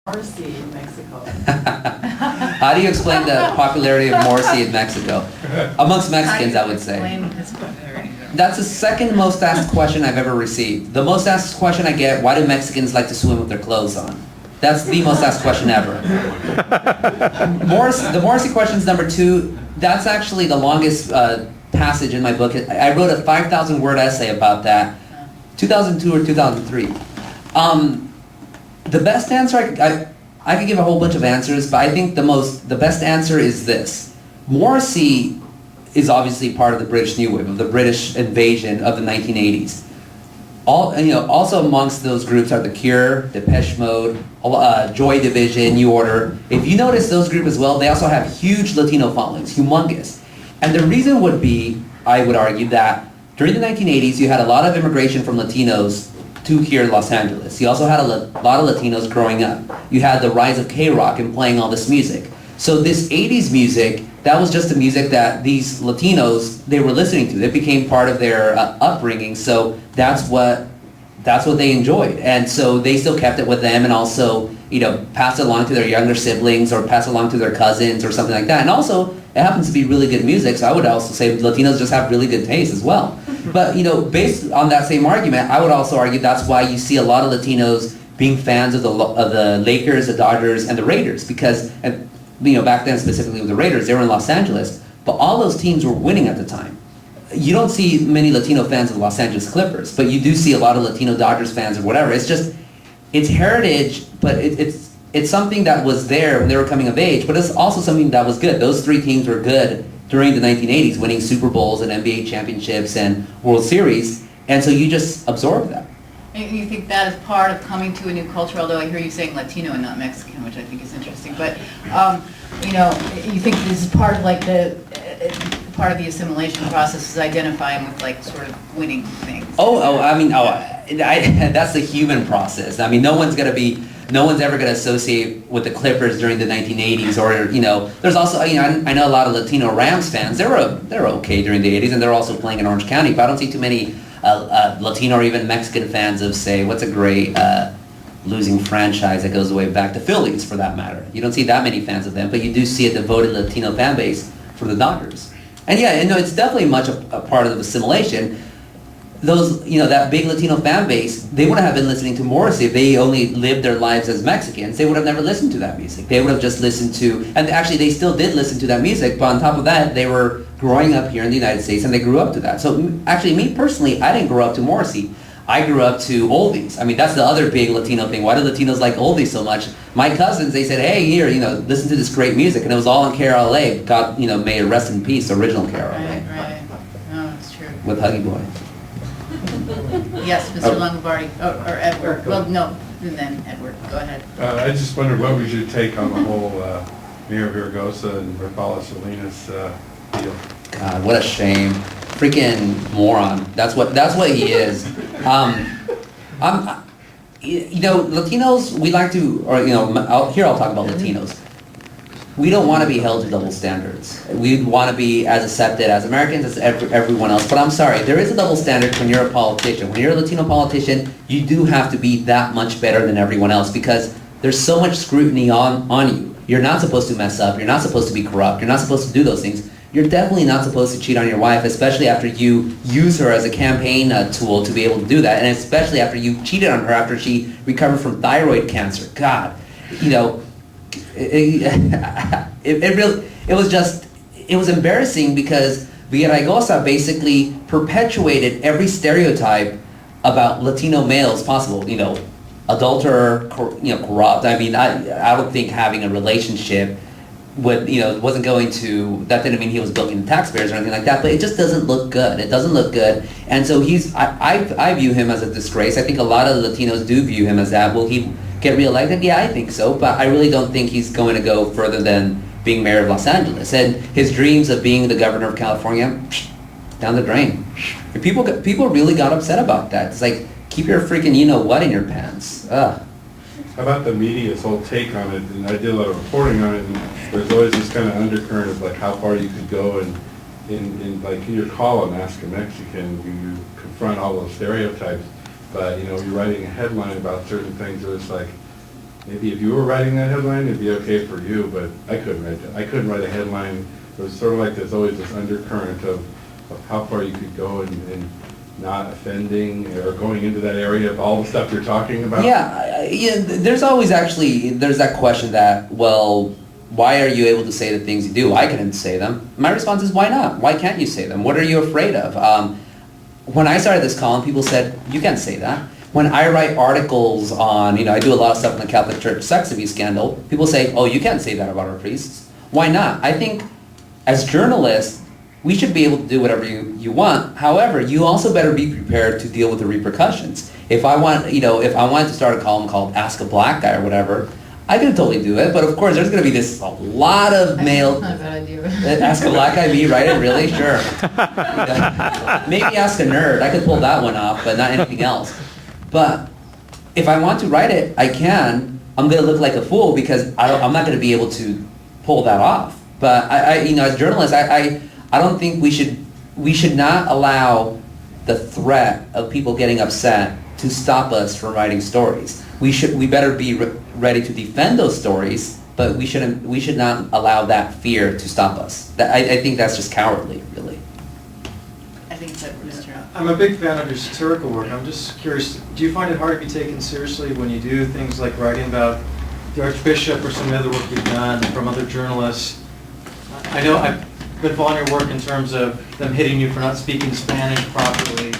Morrissey in Mexico. How do you explain the popularity of Morrissey in Mexico? Amongst Mexicans, I would say. That's the second most asked question I've ever received. The most asked question I get, why do Mexicans like to swim with their clothes on? That's the most asked question ever. The Morrissey question is number 2. That's actually the longest passage in my book. I wrote a 5,000 word essay about that, 2002 or 2003. The best answer, I could give a whole bunch of answers, but I think the best answer is this. Morrissey is obviously part of the British New Wave, of the British invasion of the 1980s. Also amongst those groups are The Cure, Depeche Mode, Joy Division, New Order. If you notice those groups as well, they also have huge Latino followings, humongous. And the reason would be, I would argue, that during the 1980s you had a lot of immigration from Latinos to here in Los Angeles. You also had a lot of Latinos growing up. You had the rise of K-rock and playing all this music. So this 80s music, that was just the music that these Latinos, they were listening to. It became part of their upbringing, so that's what they enjoyed. And so they still kept it with them and also, passed it along to their younger siblings or passed it along to their cousins or something like that. And also, it happens to be really good music, so I would also say Latinos just have really good taste as well. But, based on that same argument, I would also argue that's why you see a lot of Latinos being fans of the Lakers, the Dodgers, and the Raiders, because, back then specifically with the Raiders, they were in Los Angeles, but all those teams were winning at the time. You don't see many Latino fans of the Los Angeles Clippers, but you do see a lot of Latino Dodgers fans or whatever. It's heritage, but it's something that was there when they were coming of age, but it's also something that was good. Those 3 teams were good during the 1980s, winning Super Bowls and NBA championships and World Series, and so you just absorb that. And you think that is part of coming to a new culture, although I hear you saying Latino and not Mexican, which I think is interesting, but, you think this is part of part of the assimilation process is identifying with sort of winning things? That's the human process. I mean, no one's ever going to associate with the Clippers during the 1980s, or there's also I know a lot of Latino Rams fans. They're okay during the 80s, and they're also playing in Orange County. But I don't see too many Latino or even Mexican fans of, say, what's a great losing franchise that goes way back, the Phillies, for that matter. You don't see that many fans of them, but you do see a devoted Latino fan base for the Dodgers. And it's definitely much a part of assimilation. Those, that big Latino fan base, they wouldn't have been listening to Morrissey if they only lived their lives as Mexicans. They would have never listened to that music. They would have just listened to, and actually they still did listen to that music, but on top of that, they were growing up here in the United States and they grew up to that. So actually, me personally, I didn't grow up to Morrissey. I grew up to oldies. I mean, that's the other big Latino thing. Why do Latinos like oldies so much? My cousins, they said, hey, here, listen to this great music. And it was all on KRLA. God, may it rest in peace, original KRLA. Right. No, it's true. With Huggy Boy. Yes, Mr. Longobardi, or Edward. Well, no, and then Edward, go ahead. I just wondered what was your take on the whole Mayor Virgosa and Rapala Salinas deal. God, what a shame. Freaking moron. That's what he is. Latinos, we like to, I'll talk about Latinos. We don't want to be held to double standards. We want to be as accepted as Americans as everyone else. But I'm sorry, there is a double standard when you're a politician. When you're a Latino politician, you do have to be that much better than everyone else because there's so much scrutiny on you. You're not supposed to mess up. You're not supposed to be corrupt. You're not supposed to do those things. You're definitely not supposed to cheat on your wife, especially after you use her as a campaign tool to be able to do that, and especially after you cheated on her after she recovered from thyroid cancer. God, it was embarrassing because Villaraigosa basically perpetuated every stereotype about Latino males possible. Adulterer, corrupt. I mean, I don't think having a relationship wasn't going to, that didn't mean he was bilking the taxpayers or anything like that, but it just doesn't look good. It doesn't look good. And so I view him as a disgrace. I think a lot of Latinos do view him as that. Will he get reelected? Yeah, I think so, but I really don't think he's going to go further than being mayor of Los Angeles. And his dreams of being the governor of California, down the drain. And people really got upset about that. It's like, keep your freaking what in your pants. Ugh. How about the media's whole take on it? And I did a lot of reporting on it, and there's always this kind of undercurrent of how far you could go, and in your column, Ask a Mexican, you confront all those stereotypes, but you're writing a headline about certain things, where it's maybe if you were writing that headline, it'd be okay for you, but I couldn't write that. I couldn't write a headline. It was sort of like there's always this undercurrent of how far you could go and not offending or going into that area of all the stuff you're talking about. Yeah, there's always there's that question that, well, why are you able to say the things you do? I couldn't say them. My response is, why not? Why can't you say them? What are you afraid of? When I started this column, people said, you can't say that. When I write articles on, I do a lot of stuff in the Catholic Church sex abuse scandal, people say, oh, you can't say that about our priests. Why not? I think as journalists, we should be able to do whatever you want. However, you also better be prepared to deal with the repercussions. If I wanted to start a column called Ask a Black Guy or whatever, I could totally do it. But of course, there's going to be a lot of male. Not a bad idea. Ask a Black Guy, me, write it? Really? Sure. Maybe Ask a Nerd. I could pull that one off, but not anything else. But if I want to write it, I can. I'm going to look like a fool because I'm not going to be able to pull that off. But as journalists, I don't think we should not allow the threat of people getting upset to stop us from writing stories. We better be ready to defend those stories, but we should not allow that fear to stop us. I think that's just cowardly, really. I think that Mr. I'm a big fan of your satirical work. I'm just curious, do you find it hard to be taken seriously when you do things like writing about the Archbishop or some other work you've done from other journalists? I know I've been following your work in terms of them hitting you for not speaking Spanish properly.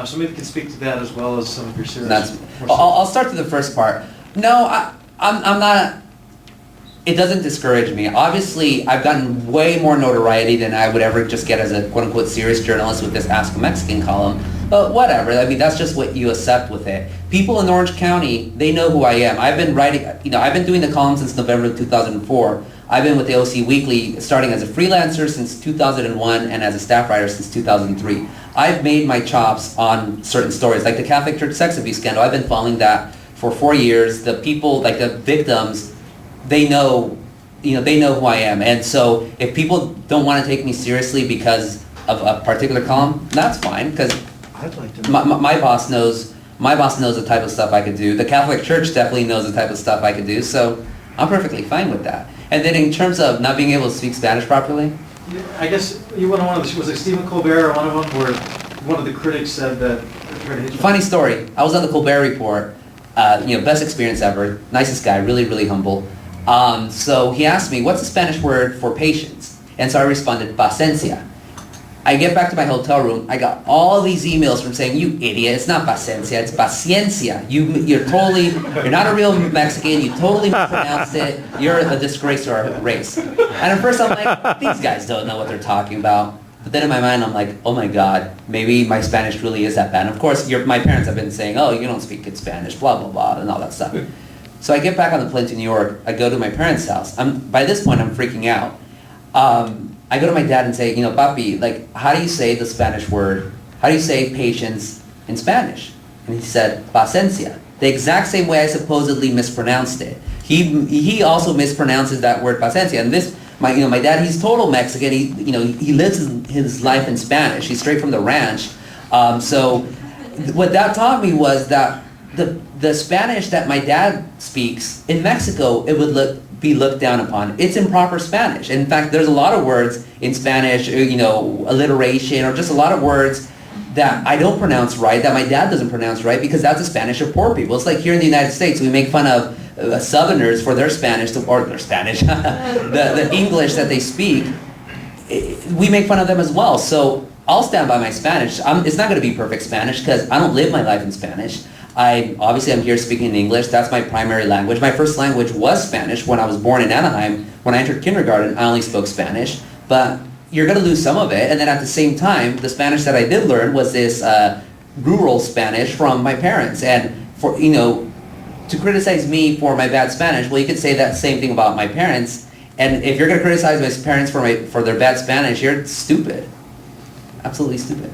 So maybe you can speak to that as well as some of your serious. I'll start to the first part. No, I'm not. It doesn't discourage me. Obviously, I've gotten way more notoriety than I would ever just get as a quote-unquote serious journalist with this Ask a Mexican column. But whatever. I mean, that's just what you accept with it. People in Orange County, they know who I am. I've been writing. I've been doing the column since November of 2004. I've been with the OC Weekly starting as a freelancer since 2001 and as a staff writer since 2003. I've made my chops on certain stories, like the Catholic Church sex abuse scandal. I've been following that for 4 years. The people, like the victims, they know who I am. And so if people don't want to take me seriously because of a particular column, that's fine, because I'd like to my boss knows the type of stuff I could do. The Catholic Church definitely knows the type of stuff I could do, so I'm perfectly fine with that. And then in terms of not being able to speak Spanish properly, I guess you went on one of the, was it Stephen Colbert or one of them where one of the critics said that. Funny story. I was on the Colbert Report. Best experience ever. Nicest guy. Really, really humble. So he asked me, "What's the Spanish word for patience?" And so I responded, "Paciencia." I get back to my hotel room. I got all these emails from saying, "You idiot! It's not paciencia. It's paciencia. You're not a real Mexican. You totally mispronounced it. You're a disgrace to our race." And at first I'm like, these guys don't know what they're talking about. But then in my mind I'm like, oh my God, maybe my Spanish really is that bad. And of course, my parents have been saying, "Oh, you don't speak good Spanish," blah blah blah, and all that stuff. So I get back on the plane to New York. I go to my parents' house. By this point I'm freaking out. I go to my dad and say, "Papi, like, how do you say the Spanish word? How do you say patience in Spanish?" And he said, "Paciencia." The exact same way I supposedly mispronounced it. He also mispronounces that word paciencia. And my dad, he's total Mexican. He lives his life in Spanish. He's straight from the ranch. So what that taught me was that the Spanish that my dad speaks in Mexico, it would be looked down upon. It's improper Spanish. In fact, there's a lot of words in Spanish, alliteration, or just a lot of words that I don't pronounce right, that my dad doesn't pronounce right, because that's the Spanish of poor people. It's like here in the United States, we make fun of Southerners for their Spanish, or their Spanish, the English that they speak. We make fun of them as well. So I'll stand by my Spanish. It's not going to be perfect Spanish, because I don't live my life in Spanish. Obviously I'm here speaking in English. That's my primary language. My first language was Spanish. When I was born in Anaheim, when I entered kindergarten, I only spoke Spanish. But you're going to lose some of it. And then at the same time, the Spanish that I did learn was this rural Spanish from my parents. And to criticize me for my bad Spanish, well, you could say that same thing about my parents. And if you're going to criticize my parents for their bad Spanish, you're stupid. Absolutely stupid.